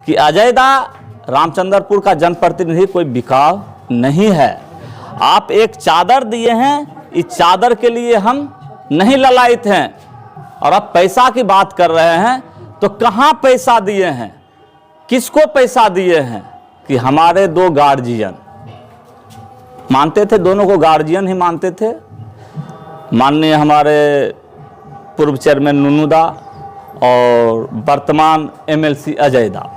कि अजयदा रामचंद्रपुर का जनप्रतिनिधि कोई बिकाऊ नहीं है। आप एक चादर दिए हैं, इस चादर के लिए हम नहीं ललायित हैं। और आप पैसा की बात कर रहे हैं तो कहाँ पैसा दिए हैं, किसको पैसा दिए हैं? कि हमारे दो गार्जियन मानते थे, दोनों को गार्जियन ही मानते थे, माननीय हमारे पूर्व चेयरमैन नुनुदा और वर्तमान एमएलसी अजयदा।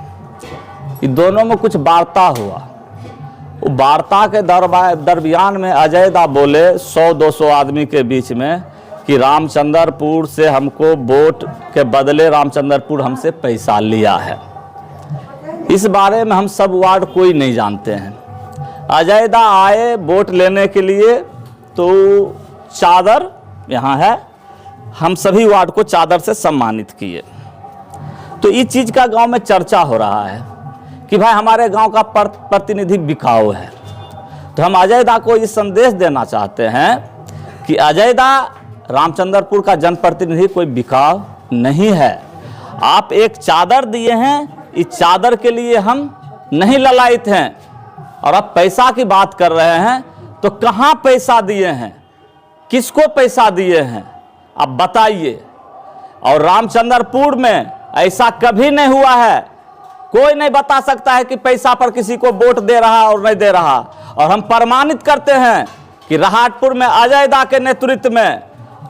इन दोनों में कुछ वार्ता हुआ। वो वार्ता के दरमियान में अजयदा बोले 100-200 आदमी के बीच में कि रामचंद्रपुर से हमको वोट के बदले रामचंद्रपुर हमसे पैसा लिया है। इस बारे में हम सब वार्ड कोई नहीं जानते हैं। अजयदा आए वोट लेने के लिए तो चादर यहाँ है, हम सभी वार्ड को चादर से सम्मानित किए। तो इस चीज़ का गांव में चर्चा हो रहा है कि भाई हमारे गांव का प्रतिनिधि बिकाऊ है। तो हम अजयदा को ये संदेश देना चाहते हैं कि अजयदा रामचंद्रपुर का जनप्रतिनिधि कोई बिकाऊ नहीं है। आप एक चादर दिए हैं, इस चादर के लिए हम नहीं ललायित हैं। और आप पैसा की बात कर रहे हैं तो कहाँ पैसा दिए हैं, किसको पैसा दिए हैं, आप बताइए। और रामचंद्रपुर में ऐसा कभी नहीं हुआ है, कोई नहीं बता सकता है कि पैसा पर किसी को वोट दे रहा और नहीं दे रहा। और हम प्रमाणित करते हैं कि रहाटपुर में अजयदा के नेतृत्व में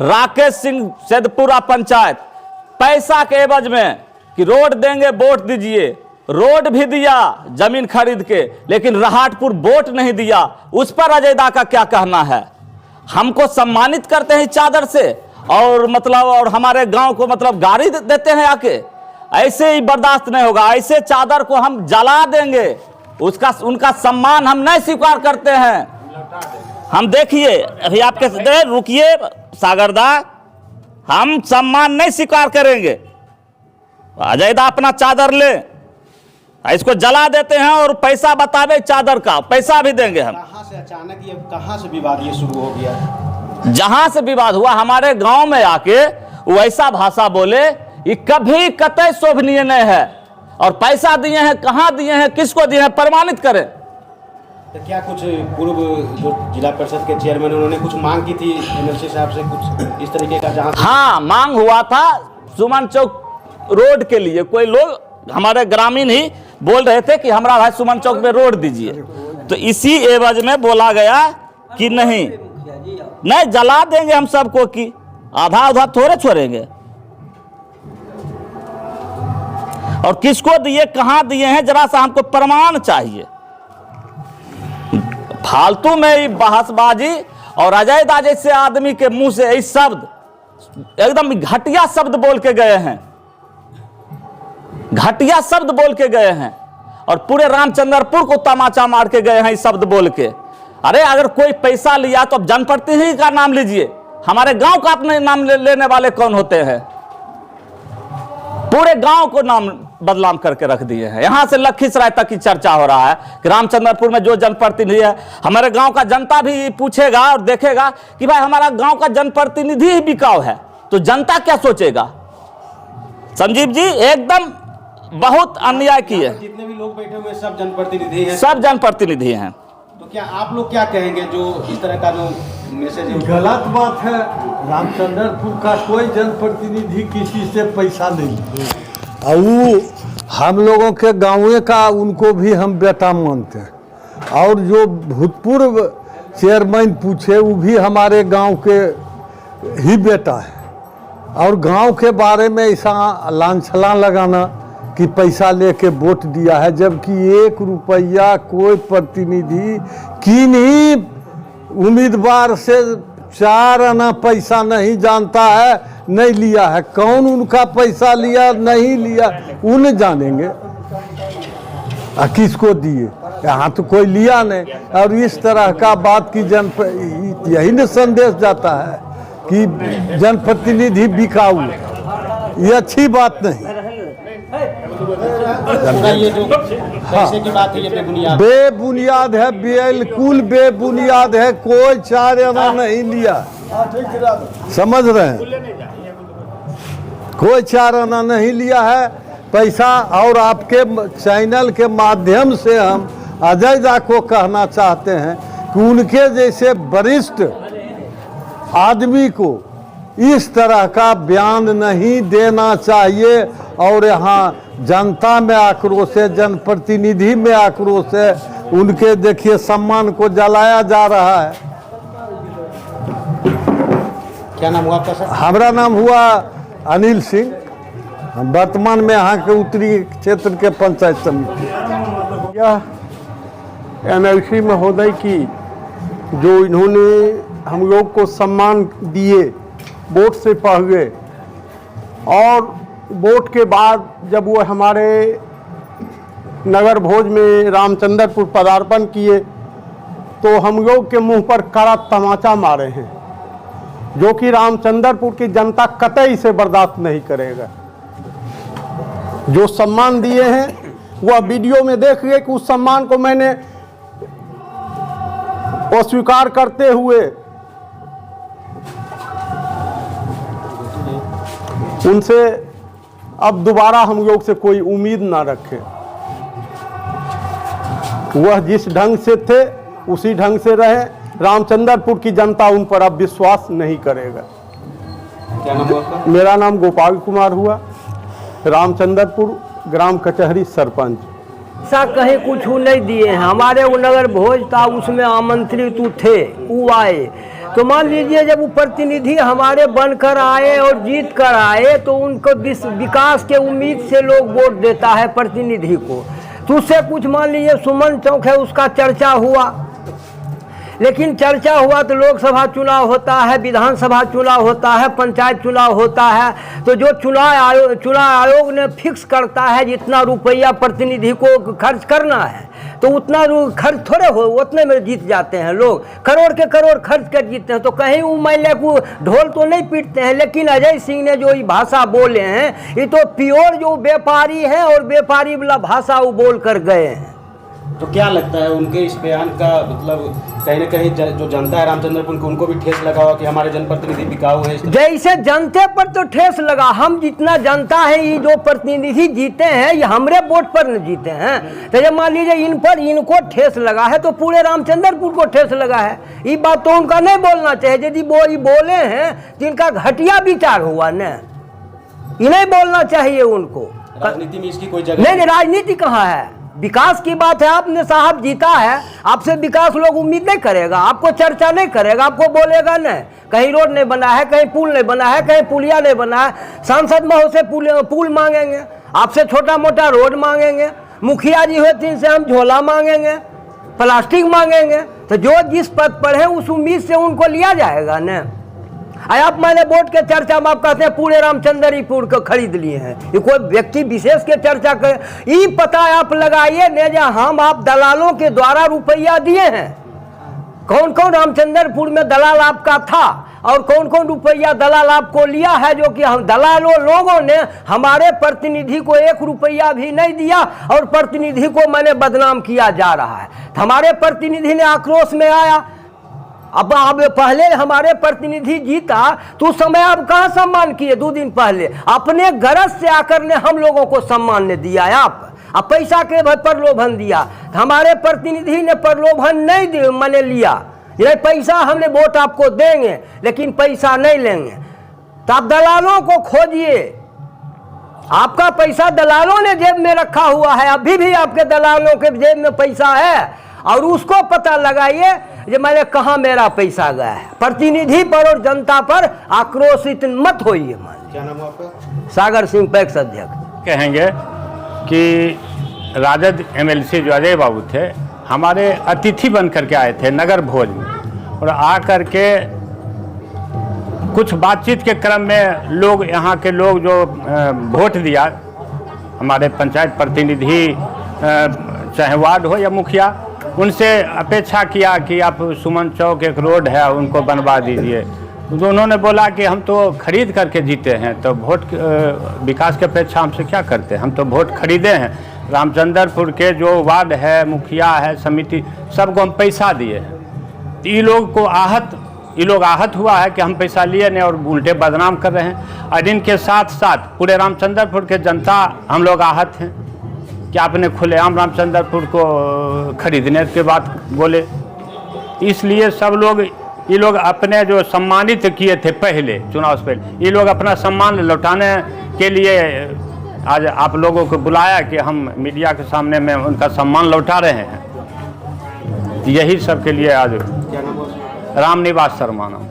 राकेश सिंह सैदपुरा पंचायत पैसा के एवज में कि रोड देंगे वोट दीजिए, रोड भी दिया जमीन खरीद के, लेकिन रहाटपुर वोट नहीं दिया। उस पर अजयदा का क्या कहना है? हमको सम्मानित करते हैं चादर से और मतलब और हमारे गांव को मतलब गाड़ी देते हैं आके। ऐसे ही बर्दाश्त नहीं होगा। ऐसे चादर को हम जला देंगे, उसका उनका सम्मान हम नहीं स्वीकार करते हैं। हम देखिए अभी आपके रुकिए सागरदा, हम सम्मान नहीं स्वीकार करेंगे। अजयदा अपना चादर ले, इसको जला देते हैं और पैसा बतावे चादर का, पैसा भी देंगे हम। कहाँ से अचानक ये कहाँ से विवाद ये शुरू हो गया? जहां से विवाद हुआ हमारे गांव में आके वैसा भाषा बोले, ये कभी कतई शोभनीय नहीं है। और पैसा दिए हैं, कहाँ दिए हैं, किसको दिए हैं, प्रमाणित करें। तो क्या कुछ पूर्व जो जिला परिषद के चेयरमैन उन्होंने कुछ मांग की थी एमएलसी साहब से, कुछ इस तरीके का? जहाँ हाँ, मांग हुआ था सुमन चौक रोड के लिए। कोई लोग हमारे ग्रामीण ही बोल रहे थे कि हमारा भाई सुमन चौक में रोड दीजिए। तो इसी एवज में बोला गया कि नहीं जला देंगे हम सबको, कि आधा आधा थोड़े छोड़ेंगे। और किसको दिए, कहां दिए हैं, जरा सा हमको प्रमाण चाहिए। फालतू में बहसबाजी और अजयदा जैसे आदमी के मुंह से ये शब्द एकदम घटिया शब्द बोल के गए हैं, घटिया शब्द बोल के गए हैं। और पूरे रामचंद्रपुर को तमाचा मार के गए हैं इस शब्द बोल के। अरे अगर कोई पैसा लिया तो अब जनप्रतिनिधि का नाम लीजिए, हमारे गांव का अपने नाम लेने वाले कौन होते हैं? पूरे गांव को नाम बदनाम करके रख दिए हैं। यहां से लखीसराय तक की चर्चा हो रहा है कि रामचंद्रपुर में जो जनप्रतिनिधि है, हमारे गांव का जनता भी पूछेगा और देखेगा कि भाई हमारा गांव का जनप्रतिनिधि ही बिकाऊ है, तो जनता क्या सोचेगा? संजीव जी एकदम बहुत अन्याय किए। जितने भी लोग बैठे हुए सब जनप्रतिनिधि हैं, सब जनप्रतिनिधि हैं। तो क्या आप लोग क्या कहेंगे जो इस तरह का जो मैसेज है? गलत बात है। रामचंद्रपुर का कोई जनप्रतिनिधि किसी से पैसा नहीं ले। और वो हम लोगों के गाँव का उनको भी हम बेटा मानते हैं। और जो भूतपूर्व चेयरमैन पूछे वो भी हमारे गांव के ही बेटा है। और गांव के बारे में ऐसा लांछना लगाना कि पैसा लेके वोट दिया है, जबकि 1 रुपया कोई प्रतिनिधि किन्हीं उम्मीदवार से 4 आना पैसा नहीं जानता है, नहीं लिया है। कौन उनका पैसा लिया नहीं लिया उन्हें जानेंगे, किसको दिए। यहाँ तो कोई लिया नहीं। और इस तरह का बात की यही न संदेश जाता है कि जनप्रतिनिधि बिकाऊ, ये अच्छी बात नहीं। ये जो पैसे की बात है ये बेबुनियाद है, बिल्कुल बेबुनियाद है। कोई 4 आना नहीं लिया, समझ रहे हैं? कोई 4 आना नहीं लिया है। पैसा। और आपके चैनल के माध्यम से हम अजय दा को कहना चाहते हैं कि उनके जैसे वरिष्ठ आदमी को इस तरह का बयान नहीं देना चाहिए। और यहाँ जनता में आक्रोश है, जनप्रतिनिधि में आक्रोश है, उनके देखिए सम्मान को जलाया जा रहा है। क्या नाम हुआ आपका सर? हमारा नाम हुआ अनिल सिंह, हम वर्तमान में यहाँ के उत्तरी क्षेत्र के पंचायत समिति। यह एमएलसी महोदय की जो इन्होंने हम लोग को सम्मान दिए वोट से पहले, और वोट के बाद जब वो हमारे नगर भोज में रामचंद्रपुर पदार्पण किए तो हम लोग के मुंह पर कड़ा तमाचा मारे हैं, जो कि रामचंद्रपुर की जनता कतई से बर्दाश्त नहीं करेगा। जो सम्मान दिए हैं वह वीडियो में देख लिए कि उस सम्मान को मैंने अस्वीकार करते हुए उनसे अब दोबारा हम लोग से कोई उम्मीद ना रखें। वह जिस ढंग से थे उसी ढंग से रहे। रामचंद्रपुर की जनता उन पर अब विश्वास नहीं करेगा। क्या नाम हुआ आपका? मेरा नाम गोपाल कुमार हुआ, रामचंद्रपुर ग्राम कचहरी सरपंच। ऐसा कहीं कुछ नहीं दिए हैं। हमारे वो नगर भोज था, उसमें आमंत्रित थे, वो आए। तो मान लीजिए जब वो प्रतिनिधि हमारे बनकर आए और जीत कर आए तो उनको विकास के उम्मीद से लोग वोट देता है प्रतिनिधि को। तो उससे कुछ मान लीजिए सुमन चौक है, उसका चर्चा हुआ, लेकिन चर्चा हुआ तो लोकसभा चुनाव होता है, विधानसभा चुनाव होता है, पंचायत चुनाव होता है। तो जो चुनाव आयोग ने फिक्स करता है जितना रुपया प्रतिनिधि को खर्च करना है, तो उतना खर्च थोड़े हो, उतने में जीत जाते हैं लोग। करोड़ के करोड़ खर्च कर जीतते हैं। तो कहीं वो महिला को ढोल तो नहीं पीटते हैं। लेकिन अजय सिंह ने जो ये भाषा बोले हैं, ये तो प्योर जो व्यापारी हैं और व्यापारी वाला भाषा वो बोल कर गए हैं। तो क्या लगता है उनके इस बयान का मतलब कहीं ना कहीं जो जनता है रामचंद्रपुर को, उनको भी ठेस लगा हुआ कि हमारे जनप्रतिनिधि बिकाऊ है? जैसे जनते पर तो ठेस लगा। हम जितना जनता है, ये जो प्रतिनिधि जीते हैं ये हमरे वोट पर न जीते हैं। तो जब मान लीजिए इन पर इनको ठेस लगा है तो पूरे रामचंद्रपुर को ठेस लगा है। ये बात तो उनका नहीं बोलना चाहिए। यदि बोले हैं तो इनका घटिया विचार हुआ न, ये नहीं बोलना चाहिए उनको। राजनीति में इसकी कोई जगह नहीं, राजनीति कहाँ है? विकास की बात है। आपने साहब जीता है, आपसे विकास लोग उम्मीद नहीं करेगा, आपको चर्चा नहीं करेगा, आपको बोलेगा नहीं। कहीं रोड नहीं बना है, कहीं पुल नहीं बना है, कहीं पुलिया नहीं बना है। सांसद महोदय से पुल मांगेंगे, आपसे छोटा मोटा रोड मांगेंगे। मुखिया जी होते हैं से हम झोला मांगेंगे, प्लास्टिक मांगेंगे। तो जो जिस पद पर है उस उम्मीद से उनको लिया जाएगा न। आप मैंने वोट के चर्चा में आप कहते हैं पूरे रामचंद्रपुर को खरीद लिए हैं। ये कोई व्यक्ति विशेष के चर्चा कर, ये पता आप लगाइए ने जा हम आप दलालों के द्वारा रुपया दिए हैं। कौन कौन रामचंद्रपुर में दलाल आपका था और कौन कौन रुपया दलाल आपको लिया है, जो कि हम दलालों लोगों ने हमारे प्रतिनिधि को 1 रुपया भी नहीं दिया और प्रतिनिधि को मैंने बदनाम किया जा रहा है। हमारे प्रतिनिधि ने आक्रोश में आया। अब पहले हमारे प्रतिनिधि जीता तो उस समय आप कहाँ सम्मान किए? 2 दिन पहले अपने गरज से आकर ने हम लोगों को सम्मान ने दिया। आप पैसा के प्रलोभन दिया। हमारे प्रतिनिधि ने प्रलोभन नहीं मैंने लिया, ये पैसा हमने वोट आपको देंगे लेकिन पैसा नहीं लेंगे। तो आप दलालों को खोजिए। आपका पैसा दलालों ने जेब में रखा हुआ है, अभी भी आपके दलालों के जेब में पैसा है और उसको पता लगाइए कि मैंने कहाँ मेरा पैसा गया है। प्रतिनिधि पर और जनता पर आक्रोशित मत होइए। क्या नाम है आपका? सागर सिंह पैक्स अध्यक्ष। कहेंगे कि राजद एमएलसी जो अजय बाबू थे हमारे अतिथि बन करके आए थे नगर भोज में, और आकर के कुछ बातचीत के क्रम में लोग यहाँ के लोग जो वोट दिया, हमारे पंचायत प्रतिनिधि चाहे वार्ड हो या मुखिया, उनसे अपेक्षा किया कि आप सुमन चौक एक रोड है उनको बनवा दीजिए। तो उन्होंने बोला कि हम तो खरीद करके जीते हैं, तो वोट विकास की अपेक्षा हमसे क्या करते हैं, हम तो वोट खरीदे हैं। रामचंद्रपुर के जो वार्ड है, मुखिया है, समिति, सबको हम पैसा दिए हैं। ये लोग को आहत ये लोग आहत हुआ है कि हम पैसा लिए नहीं और उल्टे बदनाम कर रहे हैं। और इनके साथ साथ पूरे रामचंद्रपुर के जनता हम लोग आहत हैं कि आपने खुलेआम रामचंद्रपुर को खरीदने के बाद बोले। इसलिए सब लोग, ये लोग अपने जो सम्मानित किए थे पहले चुनाव से पहले, ये लोग अपना सम्मान लौटाने के लिए आज आप लोगों को बुलाया कि हम मीडिया के सामने में उनका सम्मान लौटा रहे हैं। यही सब के लिए आज क्या नाम है? रामनिवास शर्मा नाम।